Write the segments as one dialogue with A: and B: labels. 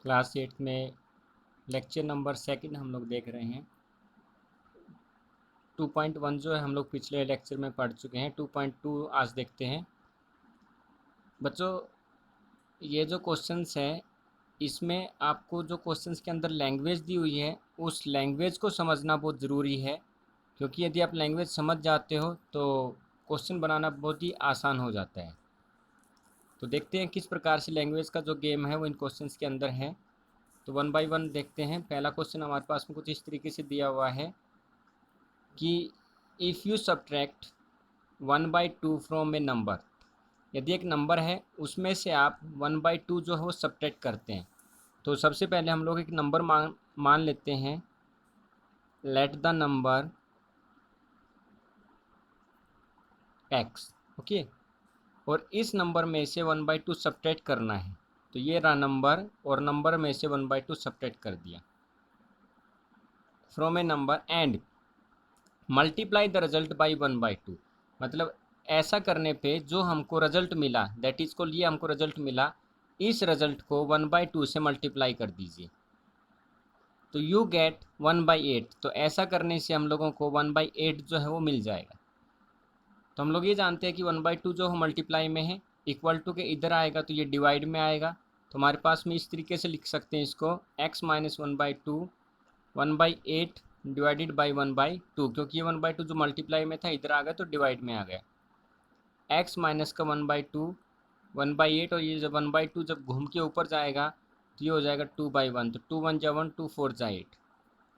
A: Class 8 में lecture number 2 हम लोग देख रहे हैं। 2.1 जो है हम लोग पिछले लेक्चर में पढ़ चुके हैं। 2.2 आज देखते हैं। बच्चों, ये जो क्वेश्चंस हैं इसमें आपको जो क्वेश्चंस के अंदर लैंग्वेज दी हुई है उस लैंग्वेज को समझना बहुत ज़रूरी है, क्योंकि यदि आप लैंग्वेज समझ जाते हो तो क्वेश्चन बनाना बहुत ही आसान हो जाता है। तो देखते हैं किस प्रकार से लैंग्वेज का जो गेम है वो इन क्वेश्चंस के अंदर है। तो वन बाय वन देखते हैं। पहला क्वेश्चन हमारे पास में कुछ इस तरीके से दिया हुआ है कि if you subtract 1/2 from A number, यदि एक नंबर है उसमें से आप 1/2 जो है वो सब्ट्रैक्ट करते हैं। तो सबसे पहले हम लोग एक नंबर मान लेते हैं। Let the number x, okay, और इस नंबर में से 1/2 सब्ट्रैक्ट करना है। तो ये रहा नंबर, और नंबर में से 1/2 सब्ट्रैक्ट कर दिया from A number and multiply the result by 1/2। मतलब ऐसा करने पे जो हमको रिजल्ट मिला, दैट इज को लिए हमको रिजल्ट मिला, इस रिजल्ट को 1/2 से मल्टीप्लाई कर दीजिए तो यू गेट 1/8। तो ऐसा करने से हम लोगों को 1/8 जो है वो मिल जाएगा। तो हम लोग ये जानते हैं कि 1/2 जो मल्टीप्लाई में है, इक्वल टू के इधर आएगा तो ये डिवाइड में आएगा। तो हमारे पास में इस तरीके से लिख सकते हैं इसको, x माइनस 1/2 1/8 डिवाइडेड बाई 1/2, क्योंकि ये 1/2 जो मल्टीप्लाई में था इधर आ गया तो डिवाइड में आ गया। x माइनस का 1/2 1/8, और ये जब 1/2 जब घूम के ऊपर जाएगा तो ये हो जाएगा 2/1। तो 2 1 जा 1, 2 4 जा 8।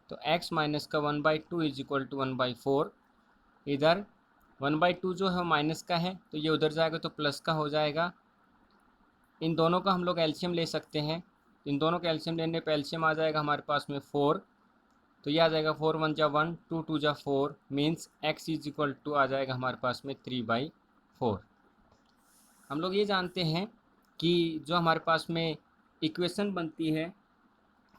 A: तो x माइनस का 1/2 इज इक्वल टू 1/4। इधर 1/2 जो है माइनस का है तो ये उधर जाएगा तो प्लस का हो जाएगा। इन दोनों का हम लोग एलसीएम ले सकते हैं। इन दोनों का एलसीएम लेने पे एलसीएम आ जाएगा हमारे पास में 4। तो ये आ जाएगा 4 1 जा 1, 2 2 जा 4, means x is equal to आ जाएगा हमारे पास में 3/4। हम लोग ये जानते हैं कि जो हमारे पास में इक्वेशन बनती है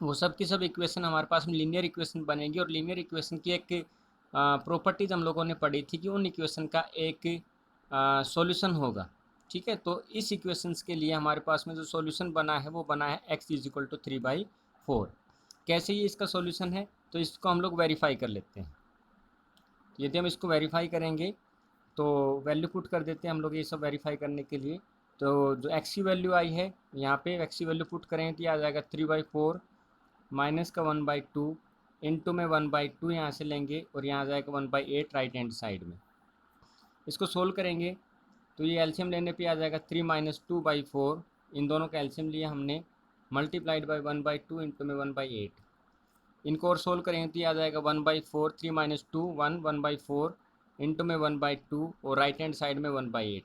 A: वो सब की सब इक्वेशन हमारे पास में लीनियर इक्वेशन बनेगी, और लीनियर इक्वेशन की एक प्रॉपर्टीज हम लोगों ने पढ़ी थी कि उन इक्वेशन का एक सॉल्यूशन होगा। ठीक है, तो इस इक्वेशंस के लिए हमारे पास में जो सॉल्यूशन बना है वो बना है x इज इक्वल टू 3/4। कैसे ये इसका सॉल्यूशन है, तो इसको हम लोग वेरीफाई कर लेते हैं। यदि हम इसको वेरीफाई करेंगे तो वैल्यू पुट कर देते हैं हम लोग ये सब वेरीफाई करने के लिए। तो जो x की वैल्यू आई है यहाँ पे x की वैल्यू पुट करेंगे तो ये आ जाएगा 3/4 माइनस का 1/2 इंटू में 1/2 यहाँ से लेंगे और यहाँ आ जाएगा 1/8 राइट हैंड साइड में। इसको सोल्व करेंगे तो ये एलसीएम लेने पे आ जाएगा 3 माइनस 2/4। इन दोनों का एलसीएम लिया हमने, मल्टीप्लाइड बाई 1/2 इंटू में 1/8। इनको और सोल्व करेंगे तो ये आ जाएगा 1/4, 3 माइनस 2 1 1/4 इंटू में 1/2 और राइट हैंड साइड में 1/8।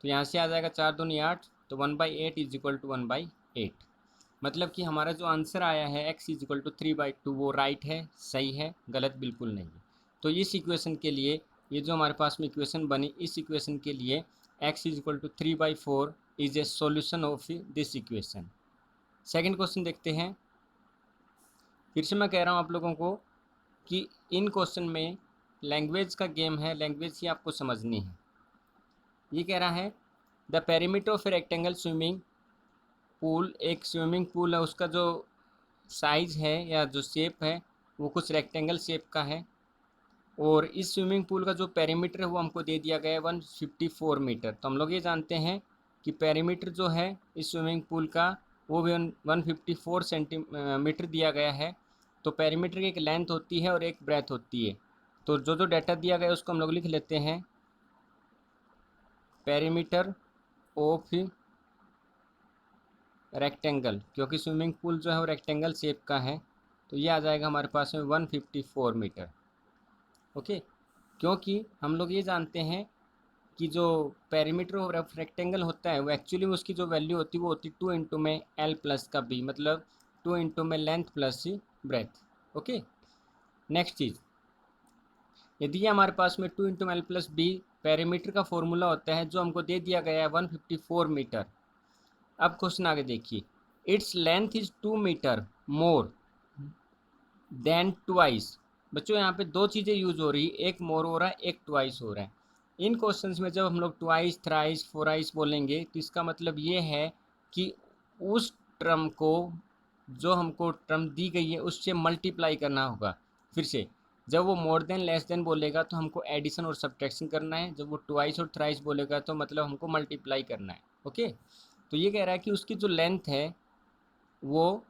A: तो यहाँ से आ जाएगा 4 दूनी 8, तो 1/8 इज इक्वल टू 1/8। मतलब कि हमारा जो आंसर आया है x इज इक्वल टू 3/2 वो राइट है, सही है, गलत बिल्कुल नहीं है। तो इस इक्वेशन के लिए, ये जो हमारे पास में इक्वेशन बनी, इस इक्वेशन के लिए x is equal to 3/4 is a solution of this equation. Second question देखते हैं। फिर से मैं कह रहा हूँ आप लोगों को कि इन क्वेश्चन में लैंग्वेज का गेम है, लैंग्वेज ही आपको समझनी है। ये कह रहा है the perimeter of a rectangle swimming pool, एक स्विमिंग पूल है, उसका जो साइज़ है या जो शेप है वो कुछ रेक्टेंगल शेप का है, और इस स्विमिंग पूल का जो पेरीमीटर है वो हमको दे दिया गया है 154 मीटर। तो हम लोग ये जानते हैं कि पेरीमीटर जो है इस स्विमिंग पूल का वो भी 154 सेंटीमीटर दिया गया है। तो पेरीमीटर की एक लेंथ होती है और एक ब्रेथ होती है। तो जो जो डाटा दिया गया है उसको हम लोग लिख लेते हैं, पेरीमीटर ऑफ रेक्टेंगल, क्योंकि स्विमिंग पूल जो है वो रेक्टेंगल शेप का है। तो ये आ जाएगा हमारे पास में 154 मीटर। ओके, क्योंकि हम लोग ये जानते हैं कि जो पेरीमीटर ऑफ रेक्टेंगल होता है वो एक्चुअली उसकी जो वैल्यू होती है वो होती है 2 इंटू में एल प्लस का बी, मतलब 2 इंटू में length plus breath. Okay, next चीज़, यदि ये हमारे पास में 2 into L plus B perimeter का फॉर्मूला होता है जो हमको दे दिया गया है 154 मीटर। अब क्वेश्चन आगे देखिए, its length is 2 metre more than twice. बच्चों यहाँ पे दो चीज़ें यूज हो रही, एक मोर हो रहा है, एक ट्वाइस हो रहा है। इन क्वेश्चंस में जब हम लोग ट्वाइस, थ्राइस, फोराइस बोलेंगे तो इसका मतलब ये है कि उस टर्म को जो हमको टर्म दी गई है उससे मल्टीप्लाई करना होगा। फिर से जब वो मोर देन लेस देन बोलेगा तो हमको एडिशन और सब्ट्रैक्शन करना है, जब वो ट्वाइस और थ्राइस बोलेगा तो मतलब हमको मल्टीप्लाई करना है। ओके, तो ये कह रहा है कि उसकी जो लेंथ है वो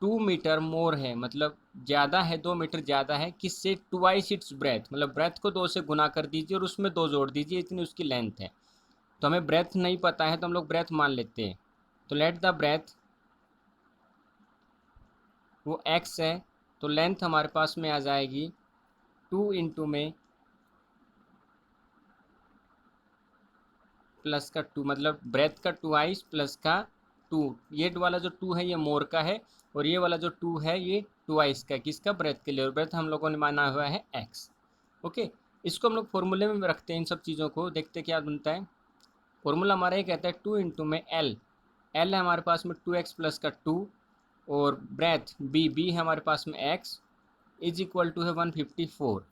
A: 2 मीटर मोर है, मतलब ज़्यादा है, 2 मीटर ज़्यादा है, किससे? ट्वाइस इट्स ब्रेथ, मतलब ब्रेथ को 2 से गुना कर दीजिए और उसमें 2 जोड़ दीजिए, इतनी उसकी लेंथ है। तो हमें ब्रेथ नहीं पता है तो हम लोग ब्रेथ मान लेते हैं। तो लेट द ब्रेथ, वो x है, तो लेंथ हमारे पास में आ जाएगी 2 इंटू में प्लस का 2, मतलब ब्रेथ का 2 प्लस का 2। ये वाला जो 2 है ये मोर का है और ये वाला जो 2 है ये 2 का है, किसका? ब्रेथ के लिए, और ब्रेथ हम लोगों ने माना हुआ है x। ओके, इसको हम लोग फॉर्मूले में रखते हैं, इन सब चीज़ों को देखते क्या बनता है। फॉर्मूला हमारा ये कहता है 2 इंटू में एल है हमारे पास में 2x प्लस का 2, और ब्रेथ बी है हमारे पास में x इज इक्वल टू है 154।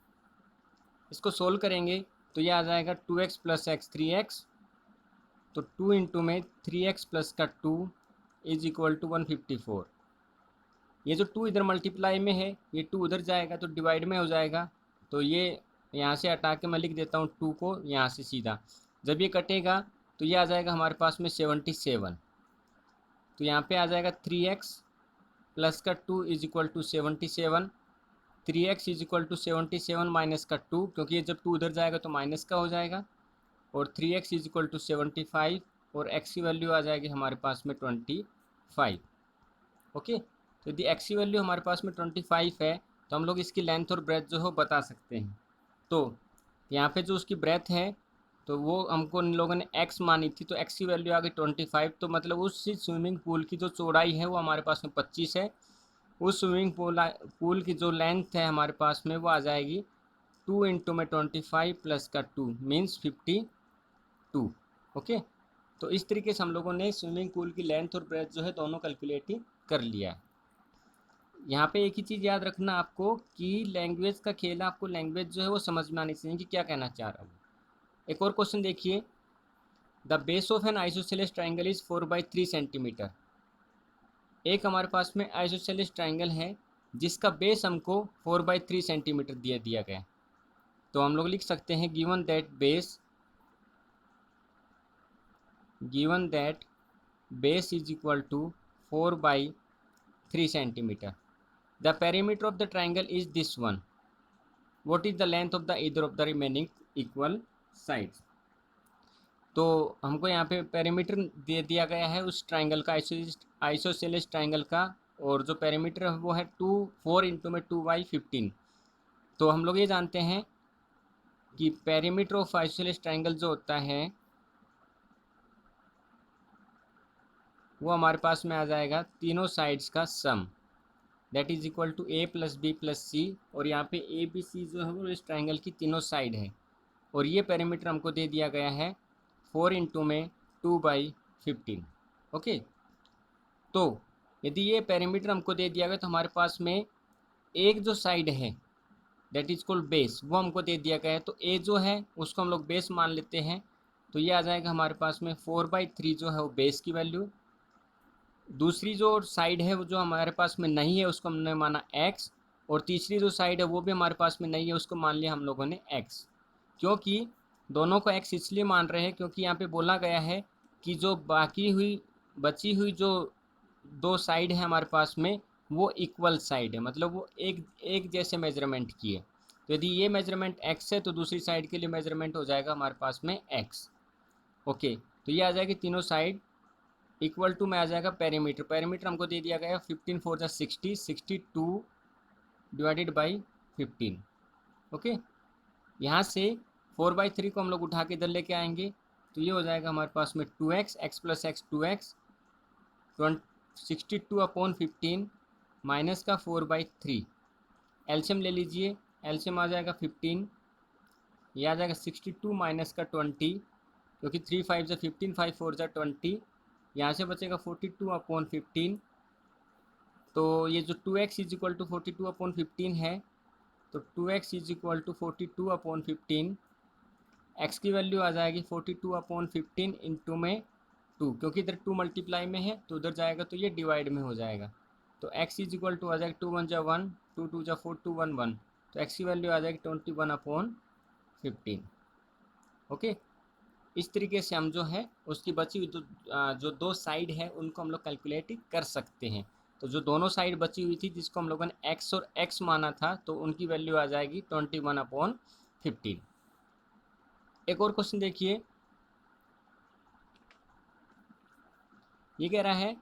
A: इसको सोल्व करेंगे तो ये आ जाएगा 2x प्लस एक्स 3x, तो 2 इंटू में 3x प्लस का 2 इज इक्वल टू 154। ये जो 2 इधर मल्टीप्लाई में है, ये 2 उधर जाएगा तो डिवाइड में हो जाएगा, तो ये यहाँ से हटा के मैं लिख देता हूँ 2 को यहाँ से सीधा। जब ये कटेगा तो ये आ जाएगा हमारे पास में 77, तो यहाँ पे आ जाएगा 3x प्लस का 2 is equal to 77। 3x is equal to 77 minus का 2, क्योंकि ये जब 2 उधर जाएगा तो माइनस का हो जाएगा, और 3x इज इक्वल टू 75, और x की वैल्यू आ जाएगी हमारे पास में 25। ओके, तो यदि x की वैल्यू हमारे पास में 25 है तो हम लोग इसकी लेंथ और ब्रेथ जो हो बता सकते हैं। तो यहाँ पे जो उसकी ब्रेथ है तो वो हमको इन लोगों ने x मानी थी, तो x की वैल्यू आ गई 25, तो मतलब उस स्विमिंग पूल की जो चौड़ाई है वो हमारे पास में 25 है। उस स्विमिंग पूल की जो लेंथ है हमारे पास में वो आ जाएगी 2 इंटू में 25 प्लस का 2 मीन्स 52। ओके, तो इस तरीके से हम लोगों ने स्विमिंग पूल की लेंथ और ब्रेथ जो है दोनों कैलकुलेट कर लिया है। यहाँ पे एक ही चीज़ याद रखना आपको कि लैंग्वेज का खेल, आपको लैंग्वेज जो है वो समझ में आनी चाहिए कि क्या कहना चाह रहा हूँ। एक और क्वेश्चन देखिए, the base of N isosceles triangle is 4/3 centimetre. एक हमारे पास में आइसोसेलेस ट्राइंगल है जिसका बेस हमको 4/3 सेंटीमीटर दिया गया है। तो हम लोग लिख सकते हैं given that base is equal to 4/3 centimetre. The perimeter of the triangle is this one. What is the length of the either of the remaining equal sides. तो हमको यहाँ पे पेरीमीटर दे दिया गया है उस ट्राइंगल का, आइसोसेलेस ट्राइंगल का, और जो पेरीमीटर है वो है 4 इंटू में 2/15। तो हम लोग ये जानते हैं कि पेरीमीटर ऑफ आइसोसेलेस ट्राइंगल जो होता है वो हमारे पास में आ जाएगा तीनों साइड्स का सम, that is equal to a plus B plus C, और यहाँ पे ए बी सी जो है वो इस ट्राइंगल की तीनों साइड है, और ये पेरीमीटर हमको दे दिया गया है 4 इंटू में 2/15। ओके, तो यदि ये पेरीमीटर हमको दे दिया गया तो हमारे पास में एक जो साइड है दैट इज कॉल्ड बेस वो हमको दे दिया गया है, तो ए जो है उसको हम लोग बेस मान लेते हैं। तो ये आ जाएगा हमारे पास में 4/3 जो है वो बेस की वैल्यू। दूसरी जो साइड है वो जो हमारे पास में नहीं है उसको हमने माना x, और तीसरी जो साइड है वो भी हमारे पास में नहीं है उसको मान लिया हम लोगों ने x। क्योंकि दोनों को x इसलिए मान रहे हैं क्योंकि यहाँ पे बोला गया है कि जो बची हुई जो 2 साइड है हमारे पास में वो इक्वल साइड है, मतलब वो एक जैसे मेजरमेंट की है। तो यदि ये मेजरमेंट x है तो दूसरी साइड के लिए मेजरमेंट हो जाएगा हमारे पास में x। ओके, तो ये आ जाएगी तीनों साइड इक्वल टू में आ जाएगा पेरीमीटर। पेरीमीटर हमको दे दिया गया 15 4 60, 62 डिवाइडेड बाई 15। ओके, यहाँ से 4/3 को हम लोग उठा के इधर लेके आएंगे तो ये हो जाएगा हमारे पास में 2x, x plus x 2x, 62/15 minus का 4/3। एलसीएम ले लीजिए, एलसीएम आ जाएगा 15, ये आ जाएगा 62 माइनस का 20, क्योंकि 3 5 ज़ा 15, 5 4 ज़ा 20, यहाँ से बचेगा 42/15। तो ये जो 2x इज इक्वल टू 42/15 है, तो 2x is equal to 42/15। x की वैल्यू आ जाएगी 42/15 इंटू में 2, क्योंकि इधर 2 मल्टीप्लाई में है तो उधर जाएगा तो ये डिवाइड में हो जाएगा। तो x इज इक्वल टू आ जाएगा 2 × 1 = 1, 2 × 2 = 4, 2 × 1 = 1, तो x की वैल्यू आ जाएगी 21/15। ओके, इस तरीके से हम जो है उसकी बची हुई जो दो साइड है उनको हम लोग कैलकुलेट कर सकते हैं। तो जो दोनों साइड बची हुई थी जिसको हम लोगों ने x और x माना था, तो उनकी वैल्यू आ जाएगी 21/15। एक और क्वेश्चन देखिए, ये कह रहा है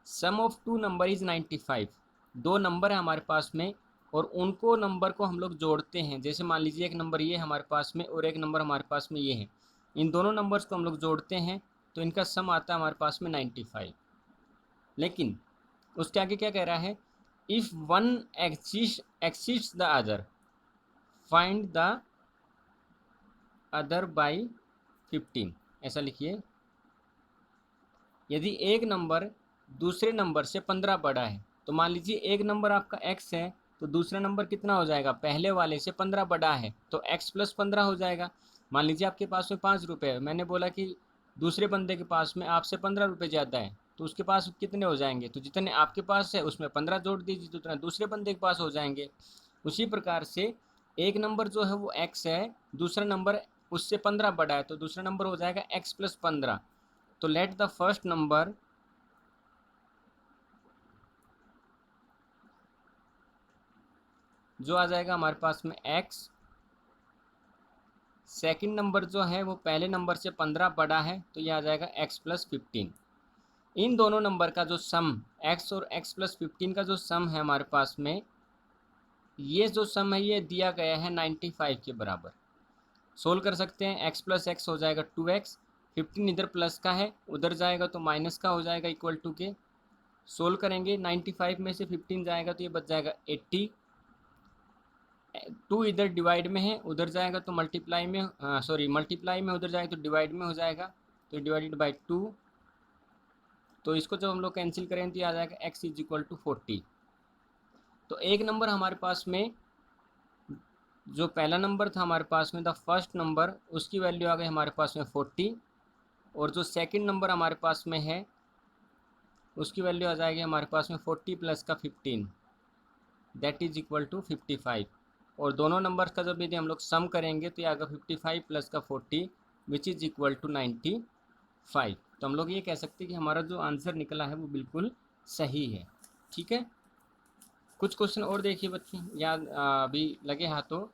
A: सम ऑफ टू नंबर इज 95। दो नंबर है हमारे पास में और उनको नंबर को हम लोग जोड़ते हैं। जैसे मान लीजिए एक नंबर ये हमारे पास में और एक नंबर हमारे पास में ये है, इन दोनों नंबर्स को हम लोग जोड़ते हैं तो इनका सम आता है हमारे पास में 95। लेकिन उसके आगे क्या कह रहा है, if one exist the other find the other by 15। ऐसा लिखिए, यदि एक नंबर दूसरे नंबर से 15 बड़ा है, तो मान लीजिए एक नंबर आपका x है तो दूसरा नंबर कितना हो जाएगा, पहले वाले से 15 बड़ा है तो x + 15 हो जाएगा। मान लीजिए आपके पास में 5 रुपये है, मैंने बोला कि दूसरे बंदे के पास में आपसे 15 रुपये ज़्यादा है, तो उसके पास कितने हो जाएंगे, तो जितने आपके पास है उसमें 15 जोड़ दीजिए तो उतना दूसरे बंदे के पास हो जाएंगे। उसी प्रकार से एक नंबर जो है वो x है, दूसरा नंबर उससे 15 बड़ा है तो दूसरा नंबर हो जाएगा x + 15। तो लेट द फर्स्ट नंबर जो आ जाएगा हमारे पास में x, सेकंड नंबर जो है वो पहले नंबर से 15 बड़ा है तो ये आ जाएगा x + 15। इन दोनों नंबर का जो सम x और x + 15 का जो सम है हमारे पास में, ये जो सम है ये दिया गया है 95 के बराबर। सोल्व कर सकते हैं, x + x हो जाएगा 2x, 15 इधर प्लस का है उधर जाएगा तो माइनस का हो जाएगा इक्वल टू के। सोल्व करेंगे, 95 में से 15 जाएगा तो ये बच जाएगा 80। 2 इधर डिवाइड में है उधर जाएगा तो मल्टीप्लाई में, मल्टीप्लाई में उधर जाएगा तो डिवाइड में हो जाएगा, तो डिवाइडेड बाई 2। तो इसको जब हम लोग कैंसिल करें तो ये आ जाएगा x इज इक्वल टू 40। तो एक नंबर हमारे पास में, जो पहला नंबर था हमारे पास में द फर्स्ट नंबर, उसकी वैल्यू आ गई हमारे पास में 40, और जो सेकंड नंबर हमारे पास में है उसकी वैल्यू आ जाएगी हमारे पास में 40 + का 15, दैट इज इक्वल टू 55। और दोनों नंबर्स का जब यदि हम लोग सम करेंगे तो ये आएगा 55 + का 40 विच इज़ इक्वल टू 95। तो हम लोग ये कह सकते हैं कि हमारा जो आंसर निकला है वो बिल्कुल सही है। ठीक है, कुछ क्वेश्चन और देखिए बच्चे, याद अभी लगे हाथों।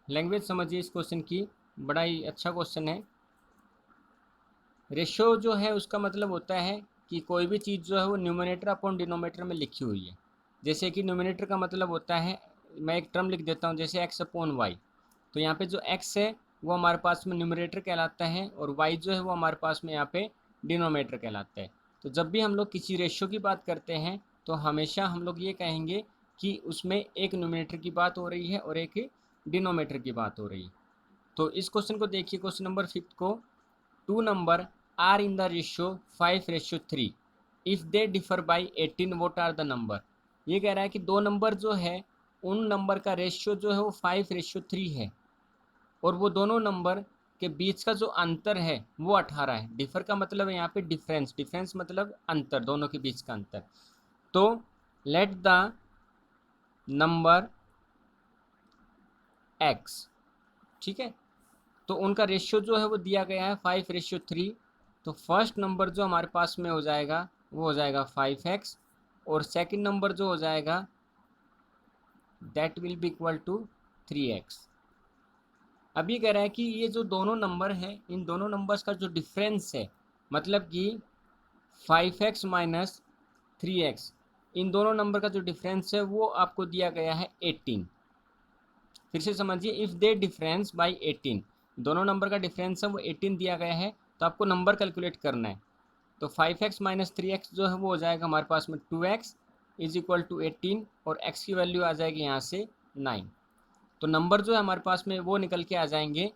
A: लैंग्वेज समझिए इस क्वेश्चन की, बड़ा ही अच्छा क्वेश्चन है। रेशो जो है उसका मतलब होता है कि कोई भी चीज़ जो है वो न्यूमरेटर अपॉन डिनोमिनेटर में लिखी हुई है। जैसे कि न्यूमरेटर का मतलब होता है, मैं एक टर्म लिख देता हूँ जैसे x/y, तो यहाँ पे जो x है वो हमारे पास में न्यूमरेटर कहलाता है और y जो है वो हमारे पास में यहाँ पे डिनोमिनेटर कहलाता है। तो जब भी हम लोग किसी रेशो की बात करते हैं तो हमेशा हम लोग ये कहेंगे कि उसमें एक न्यूमरेटर की बात हो रही है और एक डिनोमिनेटर की बात हो रही है। तो इस क्वेश्चन को देखिए, क्वेश्चन नंबर 5 को, two number are in the ratio 5:3, if they differ by 18 what are the number. ये कह रहा है कि दो नंबर जो है उन नंबर का रेशियो जो है वो 5:3 है और वो दोनों नंबर के बीच का जो अंतर है वो 18 है। डिफर का मतलब है यहाँ पे डिफरेंस, डिफरेंस मतलब अंतर, दोनों के बीच का अंतर। तो लेट द नंबर x, ठीक है, तो उनका रेशियो जो है वो दिया गया है 5:3। तो फर्स्ट नंबर जो हमारे पास में हो जाएगा वो हो जाएगा 5x और सेकंड नंबर जो हो जाएगा that will be equal to 3x। अब ये कह रहा है कि ये जो दोनों नंबर हैं इन दोनों नंबर्स का जो डिफरेंस है, मतलब कि 5x माइनस 3x, इन दोनों नंबर का जो डिफरेंस है वो आपको दिया गया है 18। फिर से समझिए, इफ़ दे डिफरेंस बाई 18, दोनों नंबर का डिफरेंस है वो 18 दिया गया है, तो आपको नंबर कैलकुलेट करना है। तो 5x माइनस 3x जो है वो हो जाएगा हमारे पास में 2x इज इक्वल टू 18 और x की वैल्यू आ जाएगी यहाँ से 9। तो नंबर जो है हमारे पास में वो निकल के आ जाएंगे।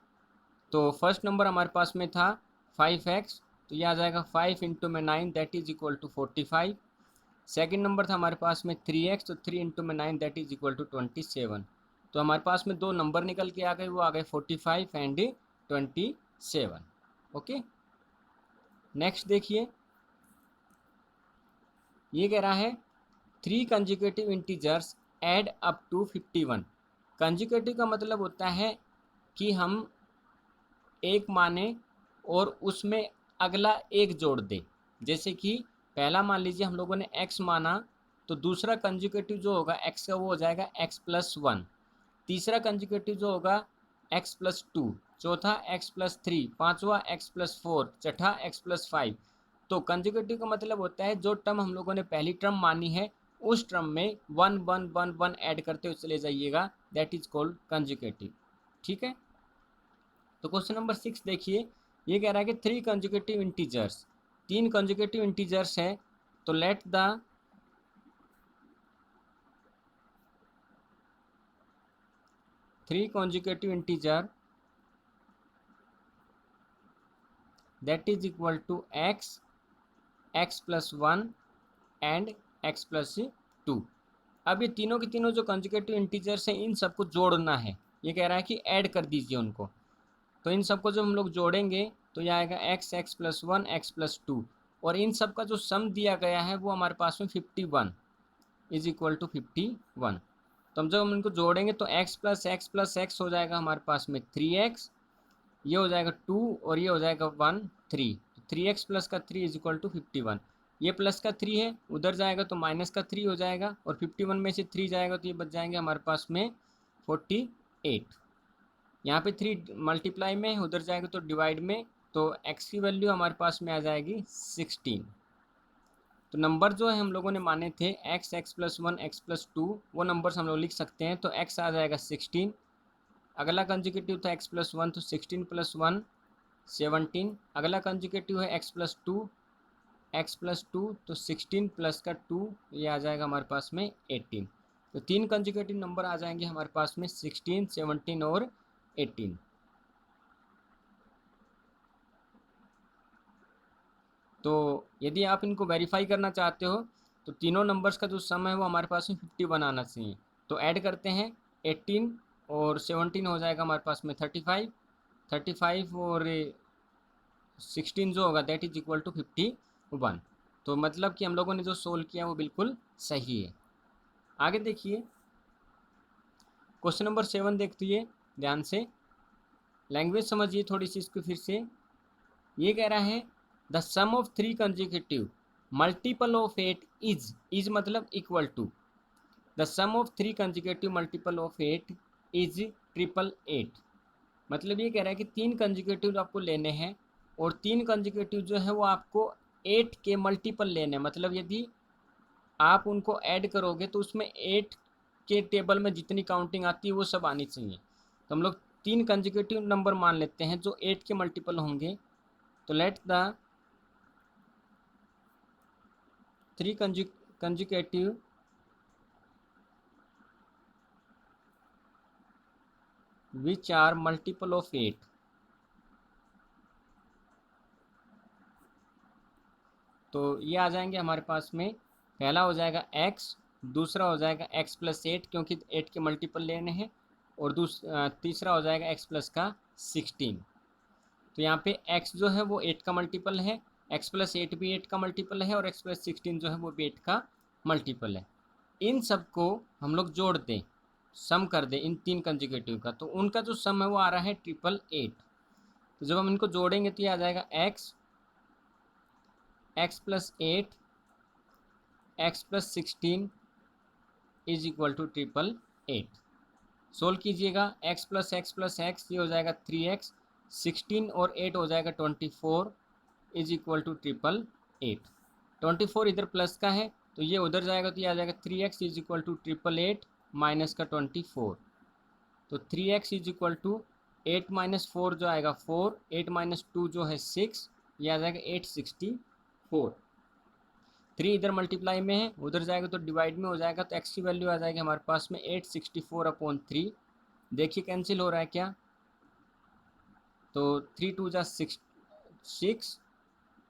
A: तो फर्स्ट नंबर हमारे पास में था 5x, तो ये आ जाएगा 5 × में 9 that is equal to 45। Second number था हमारे पास में 3x, तो 3 × में 9 दैट इज इक्वल टू 27। तो हमारे पास में दो नंबर निकल के आ गए, वो आ गए 45 एंड 27। ओके, नेक्स्ट देखिए, ये कह रहा है 3 consecutive integers add up to 51। Consecutive का मतलब होता है कि हम एक माने और उसमें अगला एक जोड़ दे। जैसे कि पहला मान लीजिए हम लोगों ने x माना, तो दूसरा कंजुगेटिव जो होगा x का वो हो जाएगा x+1। तीसरा कंजुगेटिव जो होगा x+2, चौथा x+3, पांचवा x+4, छठा x+5। तो कंजुगेटिव का मतलब होता है जो टर्म हम लोगों ने पहली टर्म मानी है उस टर्म में 1 1 1 1 ऐड करते हुए चले जाइएगा, दैट इज कॉल्ड कंजुगेटिव। ठीक है, तो क्वेश्चन नंबर 6 देखिए, ये कह रहा है कि 3 कंजुगेटिव इंटीजर्स, 3 कंजुगेटिव इंटीजर्स है, तो let the 3 conjugative integer that is equal to x, x+1 and x+2। अब ये तीनों के तीनों जो कंजुगेटिव इंटीजर्स हैं इन सबको जोड़ना है। ये कह रहा है कि ऐड कर दीजिए उनको, तो इन सबको जब हम लोग जोड़ेंगे तो यह आएगा x, x+1, x+2, और इन सब का जो सम दिया गया है वो हमारे पास में 51 इज इक्वल टू 51। तो जब हम इनको जोड़ेंगे तो x plus x plus x हो जाएगा हमारे पास में 3x, ये हो जाएगा 2 और ये हो जाएगा 1 3। तो 3x प्लस का 3 इज इक्वल टू 51। ये प्लस का 3 है, उधर जाएगा तो माइनस का 3 हो जाएगा, और 51 में से 3 जाएगा तो ये बच जाएंगे हमारे पास में 48। यहाँ पे 3 मल्टीप्लाई में, उधर जाएगा तो डिवाइड में, तो x की वैल्यू हमारे पास में आ जाएगी 16। तो नंबर जो है हम लोगों ने माने थे x, x+1, x+2, वो नंबर्स हम लोग लिख सकते हैं। तो x आ जाएगा 16, अगला कंजुगेटिव था x+1 तो 16 + 1 17, अगला कंजुगेटिव है x+2, x+2 तो 16 प्लस का 2, ये आ जाएगा हमारे पास में 18। तो 3 कंजुगेटिव नंबर आ जाएंगे हमारे पास में 16, 17 और 18। तो यदि आप इनको वेरीफाई करना चाहते हो तो तीनों नंबर्स का जो सम है वो हमारे पास में 51 आना चाहिए। तो ऐड करते हैं, 18 और 17 हो जाएगा हमारे पास में 35, 35 और 16 जो होगा दैट इज इक्वल टू 51। तो मतलब कि हम लोगों ने जो सोल्व किया वो बिल्कुल सही है। आगे देखिए, क्वेश्चन नंबर 7 देखिए ध्यान से, लैंग्वेज समझिए थोड़ी सी इसको फिर से। ये कह रहा है the sum of 3 consecutive multiple of 8 is मतलब equal to the sum of 3 consecutive multiple of 8 is 888। मतलब ये कह रहा है कि 3 कंजिक्यूटिव आपको लेने हैं और 3 कंजिक्यूटिव जो है वो आपको 8 के मल्टीपल लेने हैं। मतलब यदि आप उनको ऐड करोगे तो उसमें 8 के टेबल में जितनी काउंटिंग आती है वो सब आनी चाहिए। तो हम लोग 3 कंजिक्यूटिव नंबर मान लेते हैं जो 8 के मल्टीपल होंगे। तो let the 3 consecutive which are multiple of 8। तो ये आ जाएंगे हमारे पास में, पहला हो जाएगा x, दूसरा हो जाएगा x+8 क्योंकि 8 के मल्टीपल लेने हैं, और तीसरा हो जाएगा x+16। तो यहाँ पे x जो है वो 8 का मल्टीपल है, x+8 भी 8 का मल्टीपल है, और x+16 जो है वो भी 8 का मल्टीपल है। इन सबको हम लोग जोड़ दें, सम कर दें इन 3 कंजिक्यूटिव का, तो उनका जो सम है वो आ रहा है 888। तो जब हम इनको जोड़ेंगे तो ये आ जाएगा x, x+8, x+16 is equal to 888। Solve कीजिएगा, x plus x plus x ये हो जाएगा 3x, 16 और 8 हो जाएगा 24 इज इक्वल टू 888। 24 इधर प्लस का है तो ये उधर जाएगा तो ये आ जाएगा 3x is equal to 888 minus का 24। तो 3x is equal to 8 minus 4 जो आएगा 4, 8 माइनस 2 जो है 6, ये आ जाएगा 864। 3 इधर मल्टीप्लाई में है, उधर जाएगा तो डिवाइड में हो जाएगा, तो x की वैल्यू आ जाएगी हमारे पास में 864/3। देखिए कैंसिल हो रहा है क्या, तो 3 2 जा 6,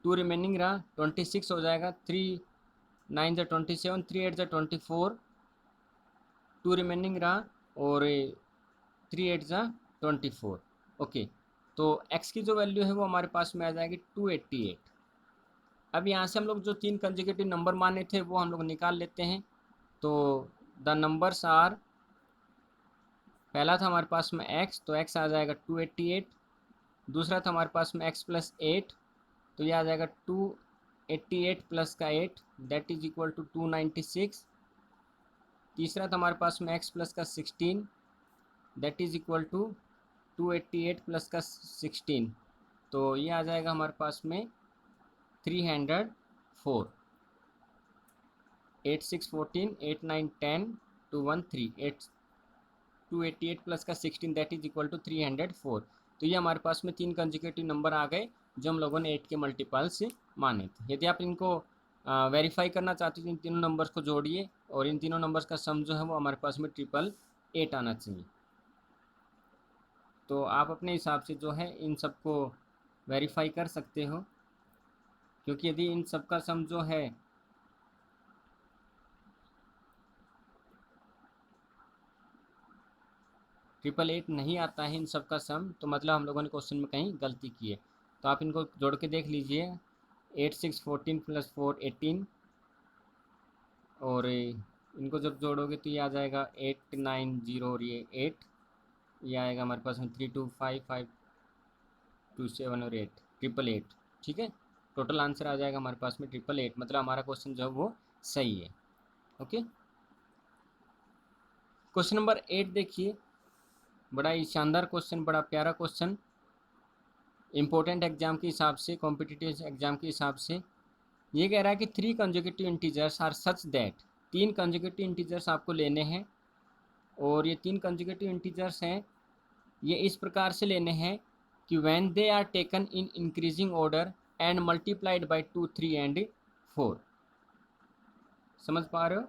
A: 2 रिमेनिंग रहा 26 हो जाएगा, 3 9 जा 27, 3 8 जा 24, 2 रिमेनिंग रहा, और 3 8 जा 24। ओके, तो x की जो वैल्यू है वो हमारे पास में आ जाएगी 288। अब यहाँ से हम लोग जो 3 कंसेक्यूटिव नंबर माने थे वो हम लोग निकाल लेते हैं। तो द नंबर्स आर, पहला था हमारे पास में x, तो x आ जाएगा 288। दूसरा था हमारे पास में x प्लस 8, तो ये आ जाएगा 288 प्लस का 8 दैट इज इक्वल टू 296। तीसरा था हमारे पास में x प्लस का 16 that is equal to 288 plus का 16, तो ये आ जाएगा हमारे पास में 304। 8 6 14 8 9 10 2 1 3 8 288 प्लस का 16 दैट इज इक्वल टू 304। तो ये हमारे पास में 3 कंसेक्यूटिव नंबर आ गए जो हम लोगों ने 8 के मल्टीपल से माने थे। यदि आप इनको वेरीफाई करना चाहते हो तो इन तीनों नंबर्स को जोड़िए और इन तीनों नंबर्स का सम जो है वो हमारे पास में 888 आना चाहिए। तो आप अपने हिसाब से जो है इन सबको वेरीफाई कर सकते हो, क्योंकि यदि इन सब का सम जो है 888 नहीं आता है इन सब का सम, तो मतलब हम लोगों ने क्वेश्चन में कहीं गलती की है। तो आप इनको जोड़ के देख लीजिए। 8 6 14 प्लस 4 18, और इनको जब जोड़ोगे तो ये आ जाएगा 8 9 0 और ये 8, ये आएगा हमारे पास में 3 2 5 5 2 7 और 8 888। ठीक है, टोटल आंसर आ जाएगा हमारे पास में 888, मतलब हमारा क्वेश्चन जो है वो सही है। ओके, क्वेश्चन नंबर 8 देखिए, बड़ा ही शानदार क्वेश्चन, बड़ा प्यारा क्वेश्चन, इम्पोर्टेंट एग्जाम के हिसाब से, कॉम्पिटिटिव एग्जाम के हिसाब से। ये कह रहा है कि 3 consecutive integers are such that, 3 consecutive integers आपको लेने हैं और ये 3 कंसेक्यूटिव इंटीजर्स हैं, ये इस प्रकार से लेने हैं कि when they are taken in increasing order and multiplied by 2 3 and 4। समझ पा रहे हो?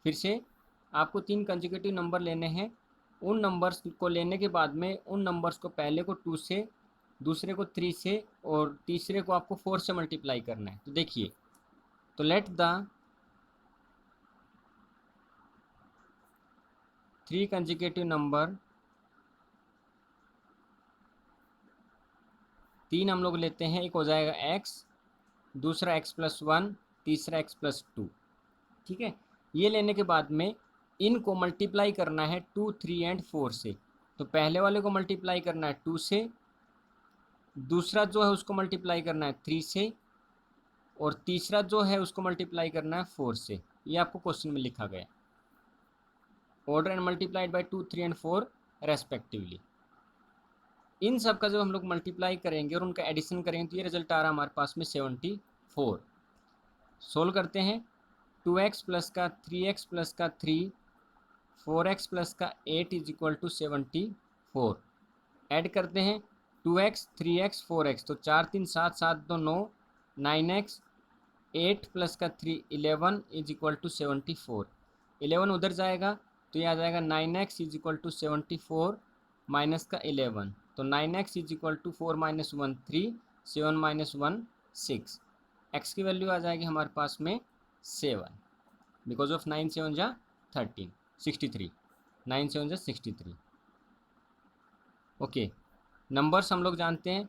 A: फिर से आपको 3 कंसेक्यूटिव नंबर लेने हैं, उन नंबर्स को लेने के बाद में उन नंबर्स को पहले को 2 से, दूसरे को 3 से और तीसरे को आपको 4 से मल्टीप्लाई करना है। तो देखिए, तो लेट द 3 कंसेक्यूटिव नंबर, 3 हम लोग लेते हैं, एक हो जाएगा x, दूसरा x प्लस 1, तीसरा x प्लस 2। ठीक है, ये लेने के बाद में इनको मल्टीप्लाई करना है 2 3 एंड 4 से। तो पहले वाले को मल्टीप्लाई करना है 2 से, दूसरा जो है उसको मल्टीप्लाई करना है 3 से, और तीसरा जो है उसको मल्टीप्लाई करना है 4 से। ये आपको क्वेश्चन में लिखा गया, order and multiplied by 2 3 and 4 respectively. इन सब का जब हम लोग मल्टीप्लाई करेंगे और उनका एडिशन करेंगे तो ये रिजल्ट आ रहा है हमारे पास में 74। सोल्व करते हैं, 2x प्लस का 3x प्लस का 3, 4x प्लस का 8 इज इक्वल टू 74। ऐड करते हैं 2x 3x 4x, तो 4 3 7 7 2 9, 9x 8 प्लस का 3 11 इज इक्वल टू 74। 11 उधर जाएगा तो ये आ जाएगा 9x is equal to 74 minus का 11, तो 9x is equal to 4 minus 1 3, 7 minus 1 6। x की वैल्यू आ जाएगी हमारे पास में 7, बिकॉज ऑफ 9 7 जा 13, 63, 9 7 जा 63। ओके, नंबर्स हम लोग जानते हैं,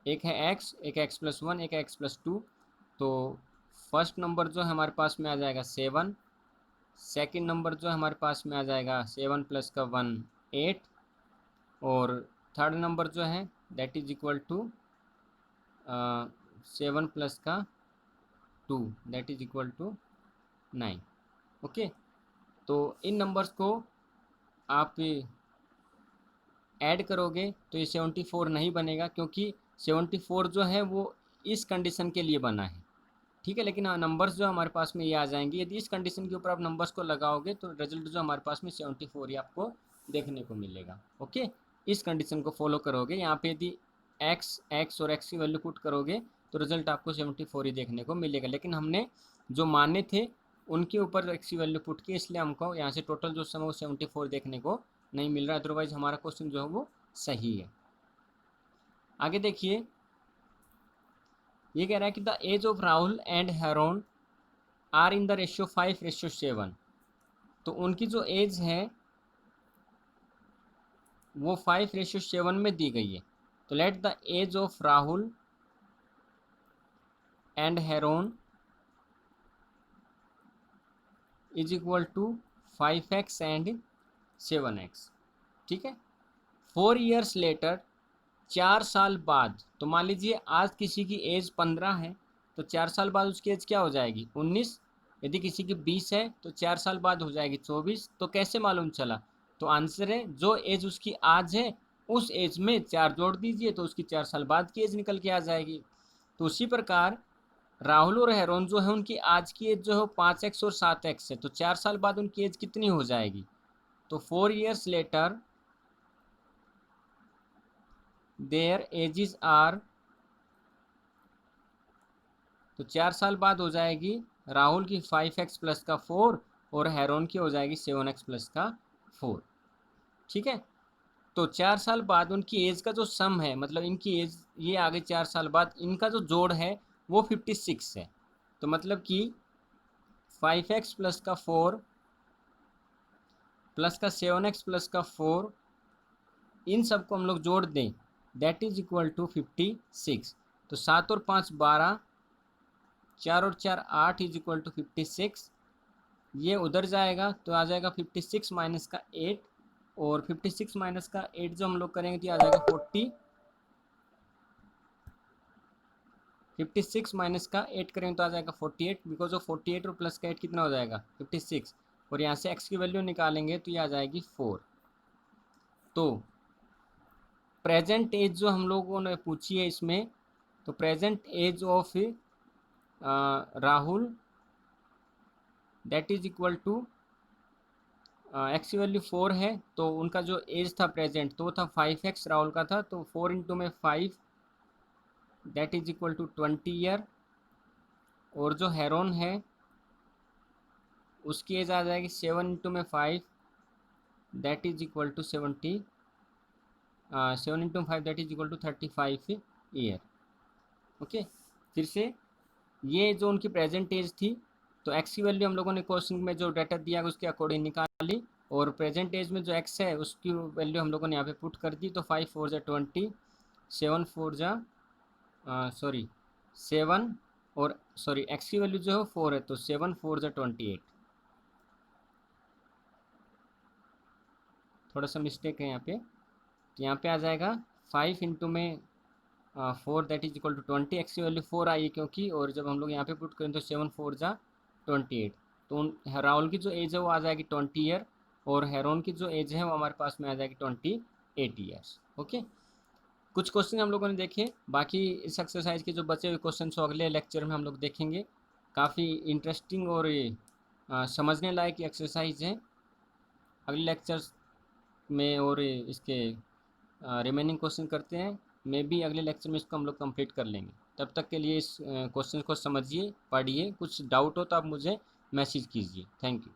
A: एक है x, एक x प्लस 1, एक x प्लस 2। तो फर्स्ट नंबर जो है हमारे पास में आ जाएगा 7, सेकंड नंबर जो है हमारे पास में आ जाएगा 7 प्लस का 1 8, और थर्ड नंबर जो है that is equal to 7 plus का 2 that is equal to 9। Okay, तो इन नंबर्स को आप ऐड करोगे तो ये 74 नहीं बनेगा, क्योंकि 74 जो है वो इस कंडीशन के लिए बना है। ठीक है, लेकिन हाँ, नंबर्स जो हमारे पास में ये आ जाएंगे, यदि इस कंडीशन के ऊपर आप नंबर्स को लगाओगे तो रिजल्ट जो हमारे पास में 74 ही आपको देखने को मिलेगा। ओके, इस कंडीशन को फॉलो करोगे, यहाँ पे यदि x और x की वैल्यू पुट करोगे तो रिजल्ट आपको 74 ही देखने को मिलेगा। लेकिन हमने जो माने थे उनके ऊपर x की वैल्यू पुट की, इसलिए हमको यहाँ से टोटल जो समय वो 74 देखने को नहीं मिल रहा, अदरवाइज हमारा क्वेश्चन जो है वो सही है। आगे देखिए, ये कह रहा है कि the age of Rahul and Heron are in the ratio 5:7। तो उनकी जो एज है वो 5:7 में दी गई है। तो let the age of Rahul and Heron is equal to 5x and 7x। ठीक है। 4 ईयर्स लेटर, 4 साल बाद, तो मान लीजिए आज किसी की एज 15 है तो 4 साल बाद उसकी एज क्या हो जाएगी 19। यदि किसी की 20 है तो 4 साल बाद हो जाएगी 24। तो कैसे मालूम चला? तो आंसर है जो एज उसकी आज है उस एज में 4 जोड़ दीजिए तो उसकी 4 साल बाद की एज निकल के आ जाएगी। तो उसी प्रकार राहुल और हेरोन जो है उनकी आज की एज जो है 5x और 7x है, तो 4 साल बाद उनकी एज कितनी हो जाएगी? तो 4 years later their ages are, तो 4 साल बाद हो जाएगी राहुल की 5x प्लस का 4 और हेरोन की हो जाएगी 7x प्लस का 4। ठीक है। तो 4 साल बाद उनकी एज का जो सम है, मतलब इनकी एज ये आगे 4 साल बाद इनका जो जोड़ है वो 56 है। तो मतलब कि 5x प्लस का 4 प्लस का 7x प्लस का 4, इन सब को हम लोग जोड़ दें दैट इज इक्वल टू 56। तो 7 और 5 12, 4 और 4 8 इज इक्वल टू 56। ये उधर जाएगा तो आ जाएगा 56 माइनस का 8, और 56 माइनस का 8 जो हम लोग करेंगे तो आ जाएगा 40। 56 माइनस का 8 करेंगे तो आ जाएगा 48, बिकॉज ऑफ 48 और प्लस का 8 कितना हो जाएगा 56, और यहाँ से x की वैल्यू निकालेंगे तो ये आ जाएगी 4। तो प्रेजेंट एज जो हम लोगों ने पूछी है इसमें, तो present age of Rahul that is equal to x की वैल्यू 4 है, तो उनका जो एज था प्रेजेंट तो वो था 5x राहुल का था, तो 4 इंटू में 5 that is equal to 20 year. और जो हेरोन है उसकी एज आ जाएगी 7 इंटू में 5 that is equal to 70, 7 into 5 that is equal to 35 year. Okay. फिर से ये जो उनकी प्रेजेंट एज थी, तो एक्स की वैल्यू हम लोगों ने क्वेश्चन में जो डाटा दिया उसके अकॉर्डिंग निकाली, और प्रेजेंट एज में जो एक्स है उसकी वैल्यू हम लोगों ने यहाँ पे पुट कर दी। तो 5 4 जा 20, 7 4 जा सॉरी 7, और सॉरी एक्स की वैल्यू जो है 4 है, तो 7 4 जा 28। थोड़ा सा मिस्टेक है यहाँ पे, तो यहाँ पे आ जाएगा 5 इंटू में 4 that is equal to 20। X की वैल्यू 4 आई है क्योंकि, और जब हम लोग यहाँ पे पुट करें तो 7 4 जा 28। तो राहुल की जो एज है वो आ जाएगी 20 ईयर, और हेरोन की जो एज है वो हमारे पास में आ जाएगी 28 ईयर्स। ओके। कुछ क्वेश्चन हम लोगों ने देखे, बाकी इस एक्सरसाइज के जो बचे हुए क्वेश्चन को अगले लेक्चर में हम लोग देखेंगे। काफ़ी इंटरेस्टिंग और समझने लायक एक्सरसाइज है। अगले लेक्चर्स में और इसके रिमेनिंग क्वेश्चन करते हैं, मे भी अगले लेक्चर में इसको हम लोग कंप्लीट कर लेंगे। तब तक के लिए इस क्वेश्चन को समझिए, पढ़िए, कुछ डाउट हो तो आप मुझे मैसेज कीजिए। Thank you.